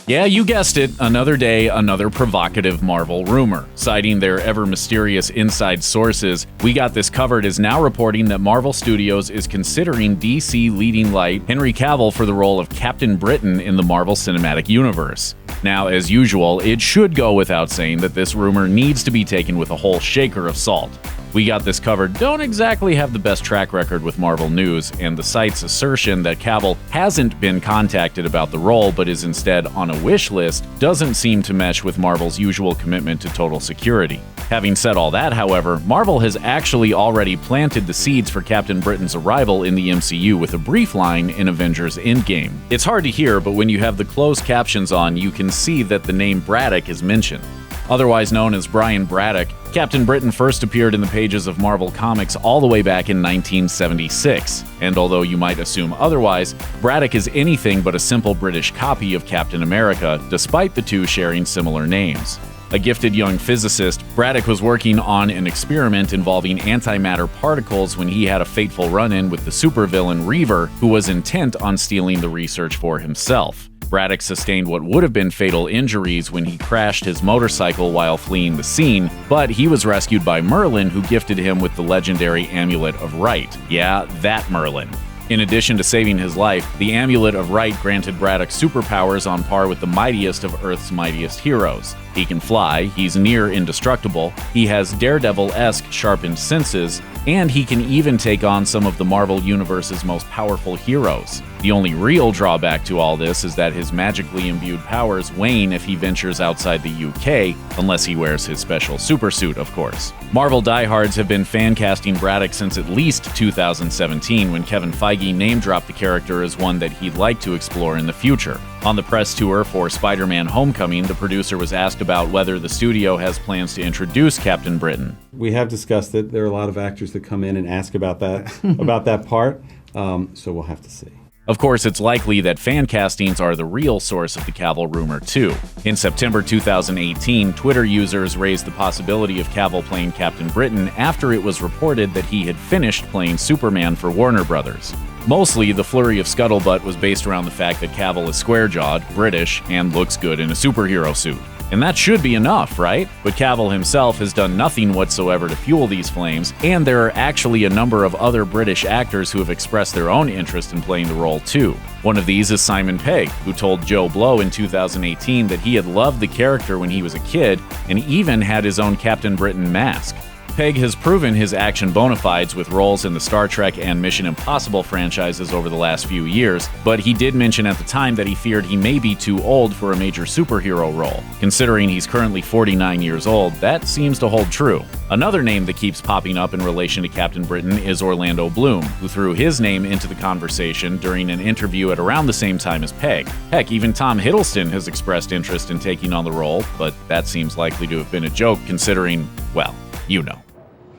Yeah, you guessed it. Another day, another provocative Marvel rumor. Citing their ever-mysterious inside sources, We Got This Covered is now reporting that Marvel Studios is considering DC leading light Henry Cavill for the role of Captain Britain in the Marvel Cinematic Universe. Now, as usual, it should go without saying that this rumor needs to be taken with a whole shaker of salt. We Got This Covered don't exactly have the best track record with Marvel news, and the site's assertion that Cavill hasn't been contacted about the role but is instead on a wish list doesn't seem to mesh with Marvel's usual commitment to total security. Having said all that, however, Marvel has actually already planted the seeds for Captain Britain's arrival in the MCU with a brief line in Avengers Endgame. It's hard to hear, but when you have the closed captions on, you can see that the name Braddock is mentioned. Otherwise known as Brian Braddock, Captain Britain first appeared in the pages of Marvel Comics all the way back in 1976, and although you might assume otherwise, Braddock is anything but a simple British copy of Captain America, despite the two sharing similar names. A gifted young physicist, Braddock was working on an experiment involving antimatter particles when he had a fateful run-in with the supervillain Reaver, who was intent on stealing the research for himself. Braddock sustained what would have been fatal injuries when he crashed his motorcycle while fleeing the scene, but he was rescued by Merlin, who gifted him with the legendary Amulet of Right. Yeah, that Merlin. In addition to saving his life, the Amulet of Right granted Braddock superpowers on par with the mightiest of Earth's mightiest heroes. He can fly, he's near indestructible, he has Daredevil-esque sharpened senses, and he can even take on some of the Marvel Universe's most powerful heroes. The only real drawback to all this is that his magically imbued powers wane if he ventures outside the UK, unless he wears his special supersuit, of course. Marvel diehards have been fan-casting Braddock since at least 2017, when Kevin Feige name-dropped the character as one that he'd like to explore in the future. On the press tour for Spider-Man Homecoming, the producer was asked about whether the studio has plans to introduce Captain Britain. We have discussed it. There are a lot of actors that come in and ask about that part, so we'll have to see. Of course, it's likely that fan castings are the real source of the Cavill rumor, too. In September 2018, Twitter users raised the possibility of Cavill playing Captain Britain after it was reported that he had finished playing Superman for Warner Brothers. Mostly, the flurry of scuttlebutt was based around the fact that Cavill is square-jawed, British, and looks good in a superhero suit. And that should be enough, right? But Cavill himself has done nothing whatsoever to fuel these flames, and there are actually a number of other British actors who have expressed their own interest in playing the role too. One of these is Simon Pegg, who told Joe Blow in 2018 that he had loved the character when he was a kid, and even had his own Captain Britain mask. Pegg has proven his action bona fides with roles in the Star Trek and Mission Impossible franchises over the last few years, but he did mention at the time that he feared he may be too old for a major superhero role. Considering he's currently 49 years old, that seems to hold true. Another name that keeps popping up in relation to Captain Britain is Orlando Bloom, who threw his name into the conversation during an interview at around the same time as Pegg. Heck, even Tom Hiddleston has expressed interest in taking on the role, but that seems likely to have been a joke considering, well, you know.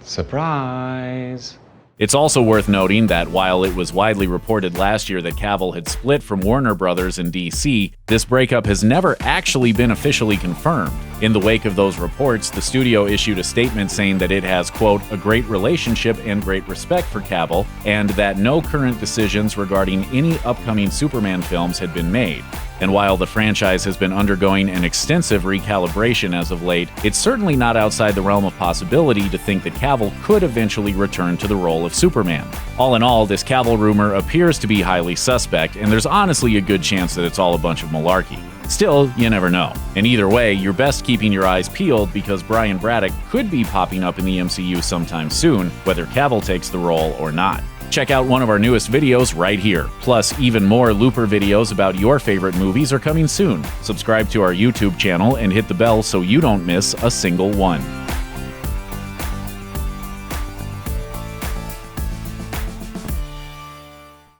Surprise! It's also worth noting that while it was widely reported last year that Cavill had split from Warner Brothers and DC, this breakup has never actually been officially confirmed. In the wake of those reports, the studio issued a statement saying that it has, quote, a great relationship and great respect for Cavill, and that no current decisions regarding any upcoming Superman films had been made. And while the franchise has been undergoing an extensive recalibration as of late, it's certainly not outside the realm of possibility to think that Cavill could eventually return to the role of Superman. All in all, this Cavill rumor appears to be highly suspect, and there's honestly a good chance that it's all a bunch of malarkey. Still, you never know. And either way, you're best keeping your eyes peeled because Brian Braddock could be popping up in the MCU sometime soon, whether Cavill takes the role or not. Check out one of our newest videos right here. Plus, even more Looper videos about your favorite movies are coming soon. Subscribe to our YouTube channel and hit the bell so you don't miss a single one.